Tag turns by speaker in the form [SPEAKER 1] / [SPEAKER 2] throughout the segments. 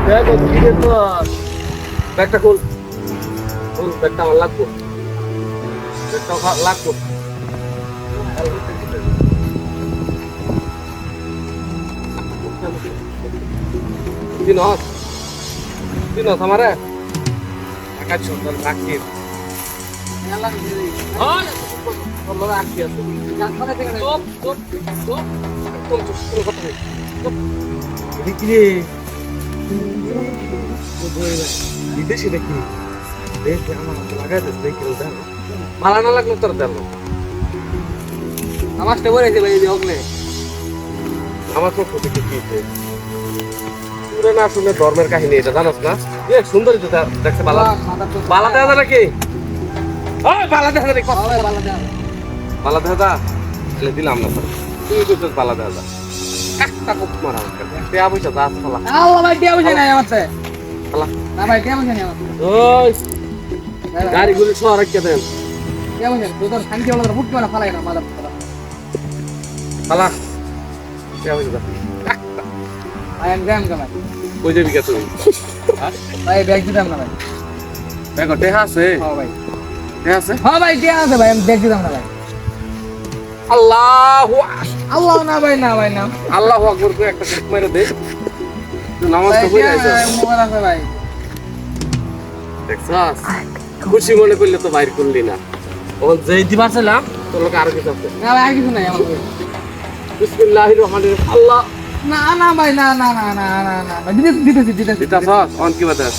[SPEAKER 1] দেখো কি রে তোর ব্যাগটা খোল খোল ব্যাগটা আমার লাগবো ব্যাগটা লাগবো দিনস দিনস আমারে টাকা সুন্দর রাখি বিদেশি নাকি মালা না লাগলো তোর দেন আমারটা বলেছে ভাই ওগলে আমার তো দেখে কি পুরো না শুনে ধর্মের কাহিনী এটা জানোস না এ সুন্দরী তো দেখছে বালা বালা দেখা যায় নাকি ওই বালা দেখা যায় বালা দেখা যা তাহলে দিলাম না স্যার তুই তো বালা দেখা যা একটা কোপ মারা টিয়া পয়সা যা শালা
[SPEAKER 2] আল্লাহ ভাই টিয়া পয়সা নাই আমারতে
[SPEAKER 1] শালা
[SPEAKER 2] না ভাই টিয়া পয়সা নাই আমার
[SPEAKER 1] ওই গাড়িগুলো সর রাখিয়ে দেন
[SPEAKER 2] টিয়া পয়সা তোর শান্তি হলো ফুট করে ফালাই না মাদার
[SPEAKER 1] শালা টিয়া পয়সা
[SPEAKER 2] ভাই আমি গাম গাম
[SPEAKER 1] কই যাবি কে তুই
[SPEAKER 2] ভাই ব্যাগ দিতাম না ভাই
[SPEAKER 1] দেখো টেহা আছে
[SPEAKER 2] হ্যাঁ ভাই
[SPEAKER 1] টেহা আছে
[SPEAKER 2] হ্যাঁ ভাই টিয়া আছে ভাই আমি ব্যাগ দিতাম না ভাই
[SPEAKER 1] আল্লাহু
[SPEAKER 2] আল্লাহ না ভাই না ভাই না
[SPEAKER 1] আল্লাহু আকবার করে একটা ক্লিক মেরে দে তুই নামাজ তো পড়ে আইছ
[SPEAKER 2] মোবাইল আছে ভাই
[SPEAKER 1] দেখছাস খুশি মনে করলে তো বাইর করলি না ও যেই দিবার ছিলাম তোর লোক আর কিছু আছে
[SPEAKER 2] না ভাই আর কিছু নাই আমার
[SPEAKER 1] বিসমিল্লাহির রহমানির রহিম আল্লাহ
[SPEAKER 2] না না ভাই না না না না না না দিতেছি
[SPEAKER 1] দিতাছাস অন কি বাতাস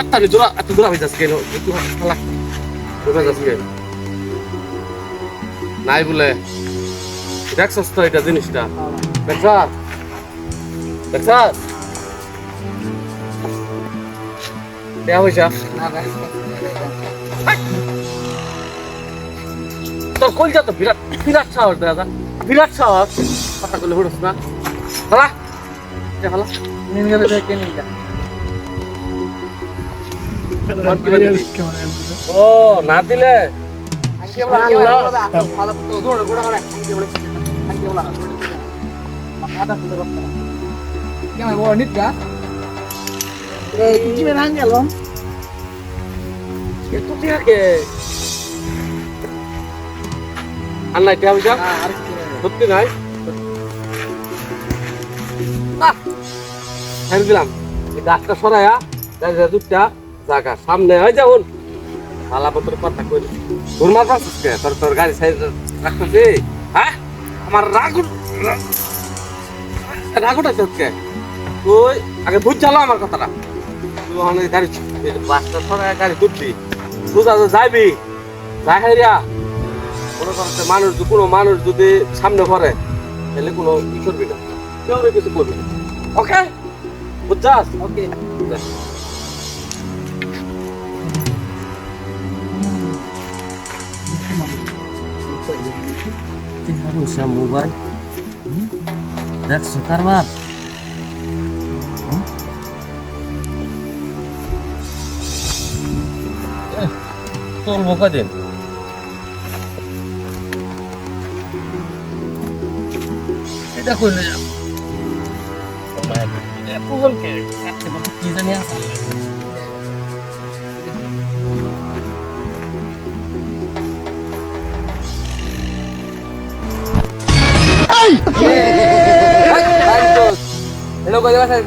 [SPEAKER 1] আত্তারি জোরা এত জোরা হইতাস কেন একটু হালা জোরা যাস কেন নাই বলে দেখছস তো এটা জিনিসটা দেখছাস দেখছাস দেয়া হইছা
[SPEAKER 2] না ভাই
[SPEAKER 1] তোর কলজা তো বিরাট বিরাট সাহস দাদা বিরাট সাহস কথা বলে হড়স না হালা যা হালা
[SPEAKER 2] নিন গেলে ব্যাগ কে নিন
[SPEAKER 1] ও না দিলে আর নাই টিয়া পয়সা সত্যি নাই ছেড়ে দিলাম এই গাছটা সরাইয়া দুধটা জায়গা সামনে হয় যাউন পালাপত্র কথা করি তোর মাথা কে তোর তোর গাড়ি সাইড রাখতেছি হ্যাঁ আমার রাগুটা চোখকে তুই আগে বুঝ চালো আমার কথাটা তুই অনেক গাড়ি বাসটা সরাই গাড়ি তুলবি বুঝা যাইবি যাই হাইরিয়া কোনো মানুষ যদি সামনে করে তাহলে কোনো ই করবি না কেউ কিছু করবি না ওকে বুঝছাস
[SPEAKER 2] ওকে
[SPEAKER 1] মোবাইল দেখছো কারবার তোর বোকা দিন এটা কইলে যা কি জানি আছে
[SPEAKER 2] এটা কই দেবা সাইজ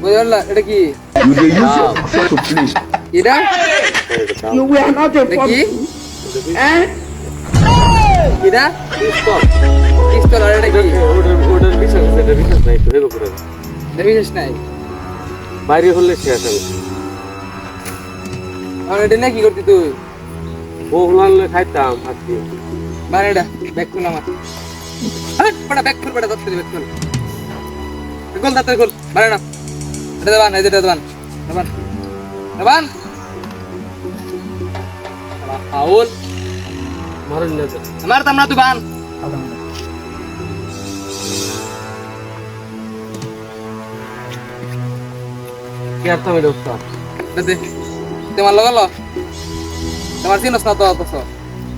[SPEAKER 2] কই দেবা এটা কি
[SPEAKER 3] You dey use your phone to play.
[SPEAKER 2] এটা
[SPEAKER 3] You were not a
[SPEAKER 2] কি
[SPEAKER 3] Eh?
[SPEAKER 2] এটা
[SPEAKER 1] স্টপ
[SPEAKER 2] পিস্তল আর এটা কি
[SPEAKER 1] ওটার বিশ্বাস নাই তো হেগো করে
[SPEAKER 2] বিশেষ নাই
[SPEAKER 1] বাইরে হলে শেষ আমি
[SPEAKER 2] আর এটা না কি করতি তুই
[SPEAKER 1] বহুলালে খাইতাম আজকে
[SPEAKER 2] মানে এটা ব্যাক খুল আমার আরে বড় ব্যাক খুল বড় দত্ত ব্যাক খুল গোল দাঁতের গোল মানে না এটা দেবান এই যেটা দেবান দেবান দেবান আউল
[SPEAKER 1] মারুন না
[SPEAKER 2] আমার তামনা দুবান
[SPEAKER 1] কি আর তুমি দোস্ত
[SPEAKER 2] দে তোমার লাগালো তোমার চিনস না তো অত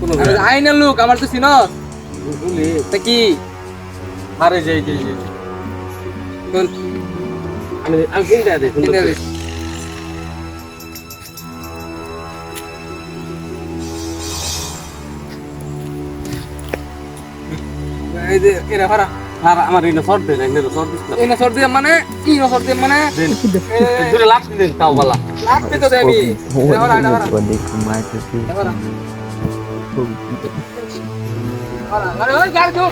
[SPEAKER 1] কোনো
[SPEAKER 2] আমি আইনের লোক, আমার তো চিনস।
[SPEAKER 1] বলি
[SPEAKER 2] তা কি
[SPEAKER 1] আরে যাই
[SPEAKER 2] বল,
[SPEAKER 1] আমি চিন্তা দেই সুন্দর
[SPEAKER 2] চিন্তা
[SPEAKER 1] করে।
[SPEAKER 2] দিস। এই যে এরা ভাড়া
[SPEAKER 1] আর আমার এই না শর্ট দেন এই না শর্ট দিস না
[SPEAKER 2] এই না সর্দি মানে কি না সর্দি মানে
[SPEAKER 1] দেন জোরে লাফ দিন তাও বালা
[SPEAKER 2] লাগবে তো দেবি এরা ভাড়া এটা ভাড়া ভাড়া আরে ওই গাড়ি চল